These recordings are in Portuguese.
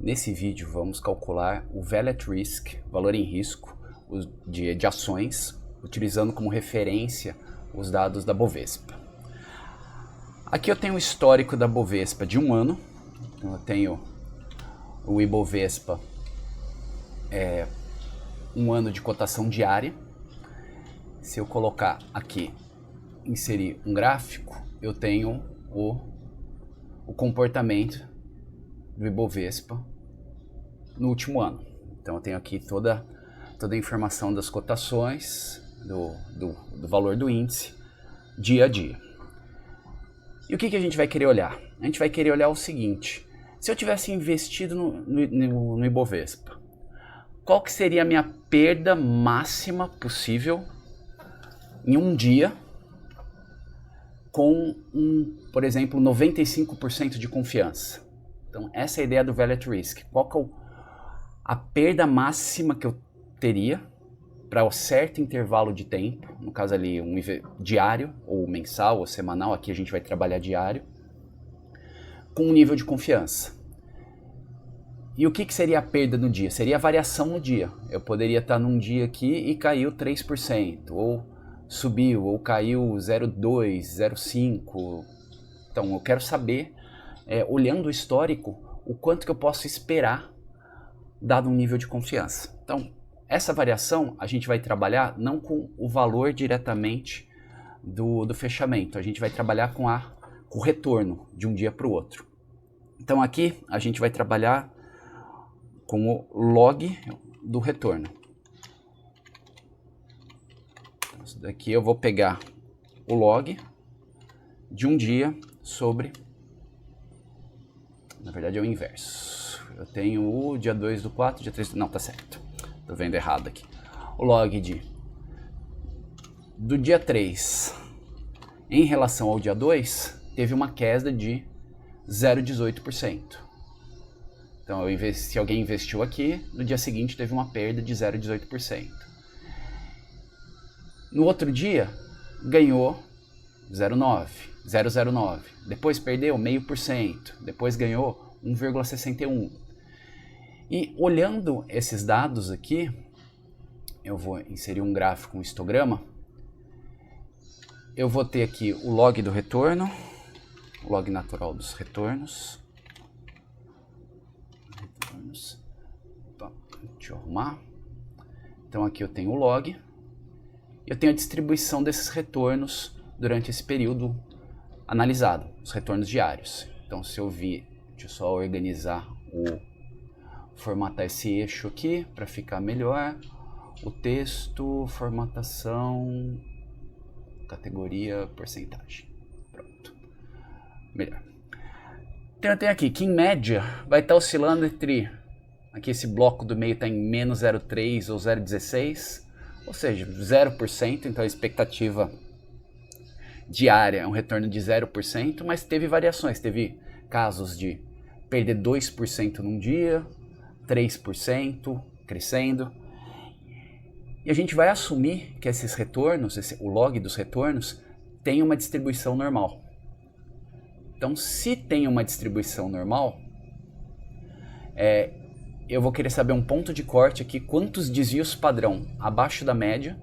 Nesse vídeo vamos calcular o Value at Risk, valor em risco, de ações, utilizando como referência os dados da Bovespa. Aqui eu tenho o histórico da Bovespa de um ano, então eu tenho o Ibovespa, um ano de cotação diária. Se eu colocar aqui, inserir um gráfico, eu tenho o comportamento do Ibovespa no último ano. Então eu tenho aqui toda a informação das cotações, do valor do índice, dia a dia. E o que a gente vai querer olhar? A gente vai querer olhar o seguinte: se eu tivesse investido no Ibovespa, qual que seria a minha perda máxima possível em um dia com por exemplo, 95% de confiança? Então essa é a ideia do Value at Risk. Qual que é a perda máxima que eu teria para um certo intervalo de tempo, no caso ali diário, ou mensal, ou semanal, aqui a gente vai trabalhar diário, com um nível de confiança. E o que seria a perda no dia? Seria a variação no dia. Eu poderia estar num dia aqui e caiu 3%, ou subiu, ou caiu 0,2%, 0,5%. Então eu quero saber, olhando o histórico, o quanto que eu posso esperar dado um nível de confiança. Então, essa variação a gente vai trabalhar não com o valor diretamente do fechamento, a gente vai trabalhar com o retorno de um dia para o outro. Então aqui a gente vai trabalhar com o log do retorno. Isso daqui eu vou pegar o log de um dia sobre... Na verdade é o inverso. Eu tenho o dia 2 do 4, dia 3 do... Não, tá certo. Tô vendo errado aqui. O log do dia 3 em relação ao dia 2 teve uma queda de 0,18%. Então, se alguém investiu aqui, no dia seguinte teve uma perda de 0,18%. No outro dia, ganhou 0,09%. Depois perdeu 0,5%. Depois ganhou 1,61%. E olhando esses dados aqui, eu vou inserir um gráfico, um histograma. Eu vou ter aqui o log do retorno, o log natural dos retornos. Opa, deixa eu arrumar. Então aqui eu tenho o log. Eu tenho a distribuição desses retornos durante esse período analisado, os retornos diários. Então se eu vir, deixa eu só organizar formatar esse eixo aqui para ficar melhor. O texto, formatação, categoria, porcentagem. Pronto. Melhor. Então eu tenho aqui que em média vai estar oscilando entre... Aqui esse bloco do meio está em menos 0,3 ou 0,16, ou seja, 0%. Então a expectativa diária é um retorno de 0%, mas teve variações. Teve casos de perder 2% num dia, 3% crescendo. E a gente vai assumir que esses retornos, o log dos retornos, tem uma distribuição normal. Então, se tem uma distribuição normal, eu vou querer saber um ponto de corte aqui, quantos desvios padrão abaixo da média,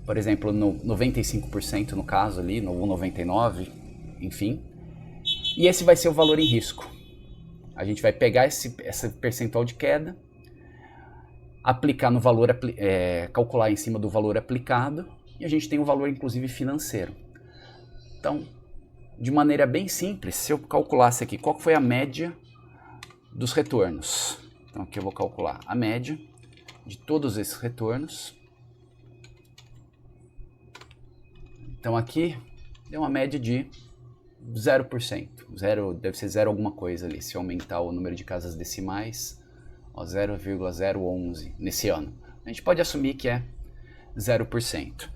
por exemplo, no 95% no caso ali, no 99%, enfim. E esse vai ser o valor em risco. A gente vai pegar esse percentual de queda, aplicar no valor, calcular em cima do valor aplicado, e a gente tem um valor inclusive financeiro. Então, de maneira bem simples, se eu calculasse aqui qual foi a média dos retornos. Então aqui eu vou calcular a média de todos esses retornos. Então aqui deu uma média de 0%. Deve ser 0 alguma coisa ali, se aumentar o número de casas decimais, 0,011 nesse ano. A gente pode assumir que é 0%.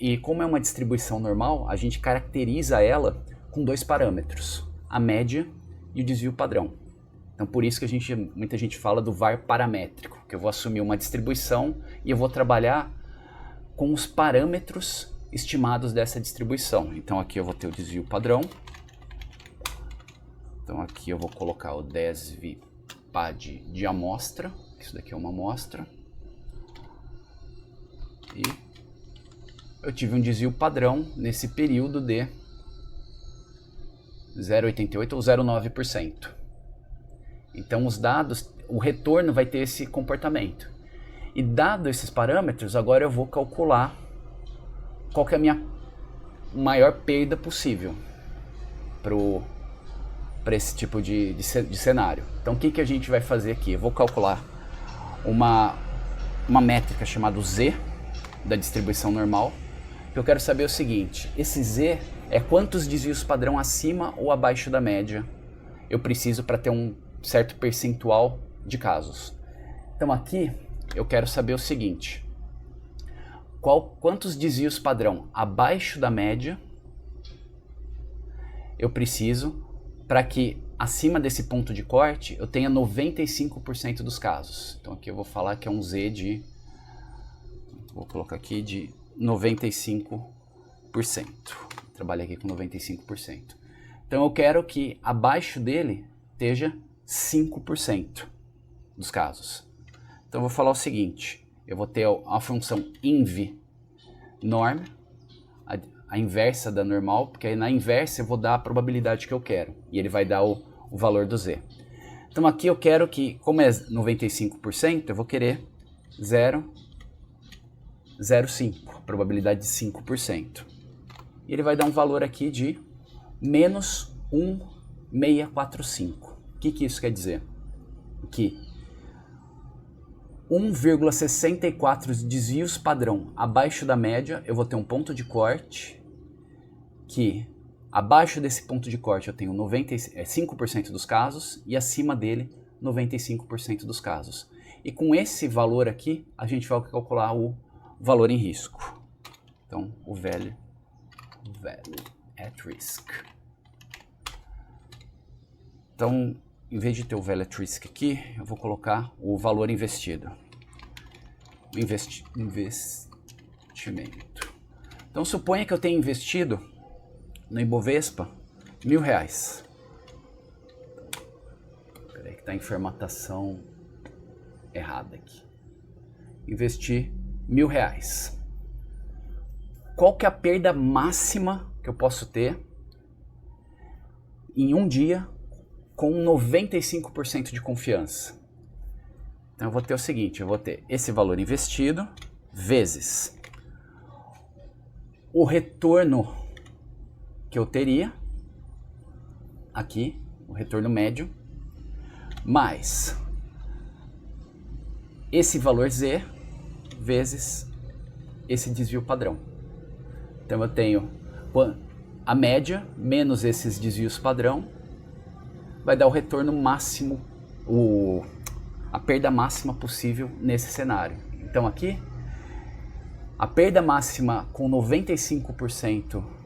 E como é uma distribuição normal, a gente caracteriza ela com dois parâmetros, a média e o desvio padrão. Então por isso que muita gente fala do VAR paramétrico, que eu vou assumir uma distribuição e eu vou trabalhar com os parâmetros estimados dessa distribuição. Então aqui eu vou ter o desvio padrão. Então aqui eu vou colocar o DESV-PAD de amostra. Isso daqui é uma amostra. E eu tive um desvio padrão nesse período de 0,88 ou 0,9%. Então os dados, o retorno vai ter esse comportamento. E dado esses parâmetros, agora eu vou calcular qual que é a minha maior perda possível para esse tipo de cenário. Então o que a gente vai fazer aqui? Eu vou calcular uma métrica chamada Z, da distribuição normal. Eu quero saber o seguinte: esse Z é quantos desvios padrão acima ou abaixo da média eu preciso para ter um certo percentual de casos. Então aqui eu quero saber o seguinte: quantos desvios padrão abaixo da média eu preciso para que acima desse ponto de corte eu tenha 95% dos casos. Então aqui eu vou falar que é um Z de, vou colocar aqui de 95%. Trabalho aqui com 95%. Então eu quero que abaixo dele esteja 5% dos casos. Então eu vou falar o seguinte: eu vou ter a função inv norm, a inversa da normal, porque aí na inversa eu vou dar a probabilidade que eu quero e ele vai dar o valor do Z. Então aqui eu quero que, como é 95%, eu vou querer 0,05, probabilidade de 5%. E ele vai dar um valor aqui de menos 1,645. O que isso quer dizer? Que 1,64 desvios padrão abaixo da média eu vou ter um ponto de corte que abaixo desse ponto de corte eu tenho 5% dos casos e acima dele 95% dos casos. E com esse valor aqui a gente vai calcular o valor em risco. Então o value at risk. Então, em vez de ter o value at risk aqui, eu vou colocar o valor investido. Investimento. Então suponha que eu tenha investido no Ibovespa R$1.000. Peraí que está em formatação errada aqui. Investi R$1.000. Qual que é a perda máxima que eu posso ter em um dia com 95% de confiança? Então eu vou ter o seguinte: eu vou ter esse valor investido vezes o retorno que eu teria aqui, o retorno médio, mais esse valor Z vezes esse desvio padrão. Então eu tenho a média menos esses desvios padrão, vai dar o retorno máximo, a perda máxima possível nesse cenário. Então aqui, a perda máxima com 95%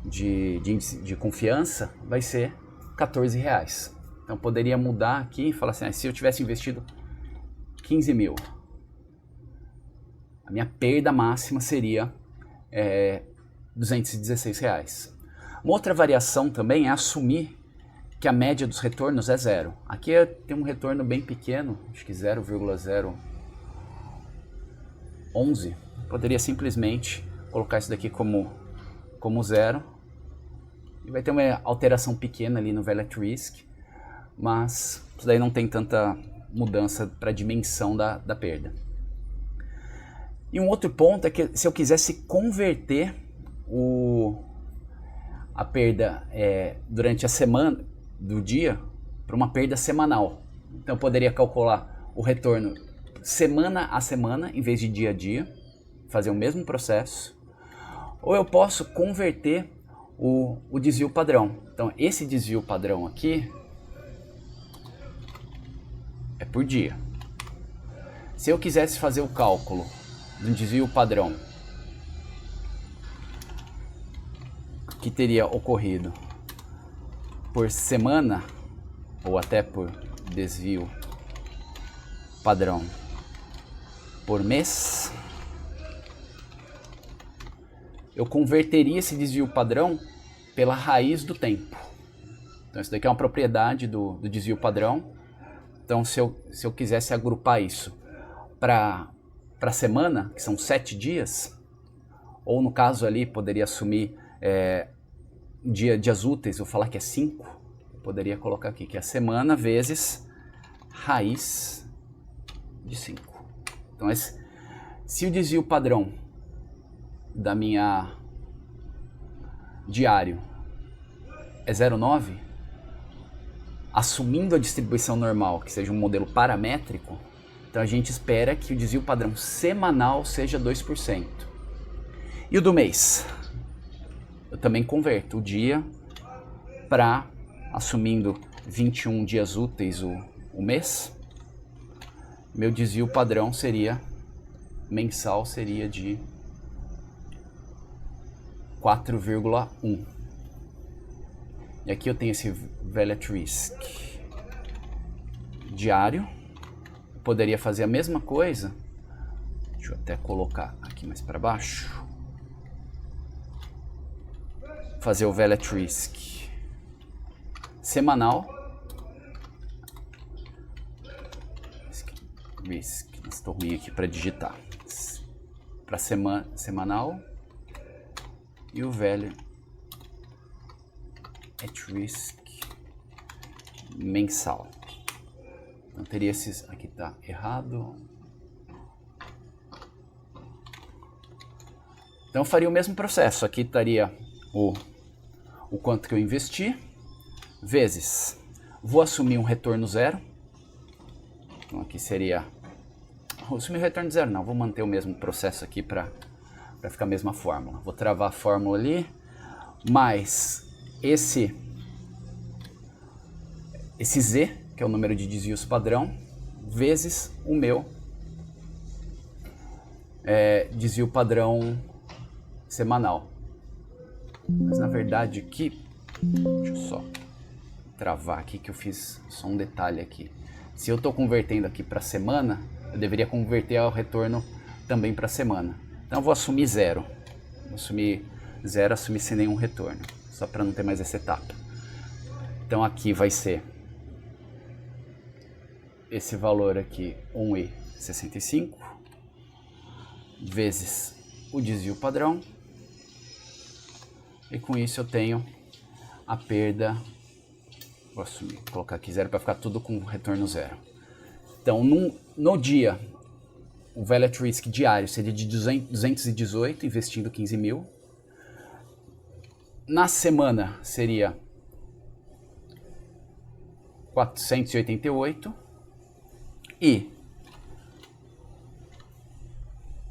de confiança vai ser R$14. Então poderia mudar aqui e falar assim: se eu tivesse investido 15 mil, a minha perda máxima seria R$216. Uma outra variação também é assumir que a média dos retornos é zero. Aqui tem um retorno bem pequeno, acho que 0,011. Poderia simplesmente colocar isso daqui como zero. E vai ter uma alteração pequena ali no value at risk, mas isso daí não tem tanta mudança para a dimensão da perda. E um outro ponto é que se eu quisesse converter a perda durante a semana do dia para uma perda semanal, então eu poderia calcular o retorno semana a semana em vez de dia a dia, fazer o mesmo processo, ou eu posso converter o desvio padrão. Então esse desvio padrão aqui é por dia. Se eu quisesse fazer o cálculo do desvio padrão que teria ocorrido por semana ou até por desvio padrão por mês, eu converteria esse desvio padrão pela raiz do tempo. Então isso daqui é uma propriedade do desvio padrão. Então se eu quisesse agrupar isso para a semana, que são 7 dias, ou no caso ali poderia assumir dias úteis, vou falar que é 5, poderia colocar aqui que é a semana vezes raiz de 5. Então se o desvio padrão da minha diário é 0,9, assumindo a distribuição normal, que seja um modelo paramétrico, então a gente espera que o desvio padrão semanal seja 2%. E o do mês? Eu também converto o dia para, assumindo 21 dias úteis o mês, meu desvio padrão mensal seria de 4,1. E aqui eu tenho esse Value Risk diário. Eu poderia fazer a mesma coisa. Deixa eu até colocar aqui mais para baixo. Fazer o Value Risk semanal. Estou ruim aqui para digitar. Para semanal. E o Value at Risk mensal. Então teria esses. Aqui tá errado. Então eu faria o mesmo processo. Aqui estaria o quanto que eu investi, vezes. Vou assumir um retorno zero. Então aqui seria. Vou assumir o retorno zero, não. Vou manter o mesmo processo aqui para ficar a mesma fórmula. Vou travar a fórmula ali, mais esse Z, que é o número de desvios padrão, vezes o meu desvio padrão semanal. Mas na verdade aqui, deixa eu só travar aqui que eu fiz só um detalhe aqui. Se eu estou convertendo aqui para semana, eu deveria converter ao retorno também para semana. Então eu vou assumir zero. Vou assumir zero, assumir sem nenhum retorno, só para não ter mais essa etapa. Então aqui vai ser esse valor aqui, 1,65, vezes o desvio padrão. E com isso eu tenho a perda, vou assumir, vou colocar aqui zero para ficar tudo com retorno zero. Então no dia, o Value at Risk diário seria de 218, investindo 15 mil. Na semana seria 488. E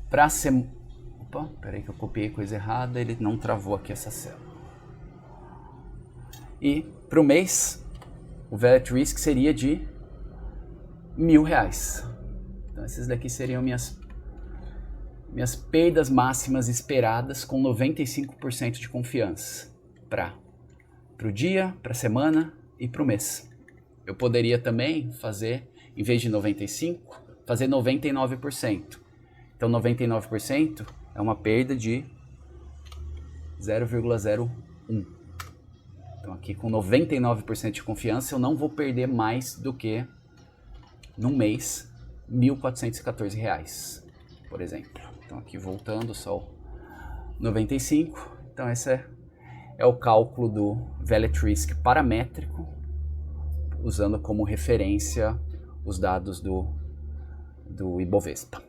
para semana... Opa, peraí que eu copiei coisa errada, ele não travou aqui essa célula. E para o mês, o Value at Risk seria de R$1.000. Então esses daqui seriam minhas perdas máximas esperadas com 95% de confiança para o dia, para a semana e para o mês. Eu poderia também fazer, em vez de 95%, fazer 99%. Então 99% é uma perda de 0,01. Então aqui com 99% de confiança eu não vou perder mais do que, no mês, R$1.414, por exemplo. Então aqui voltando só o 95. Então esse é o cálculo do Value at Risk paramétrico, usando como referência os dados do Ibovespa.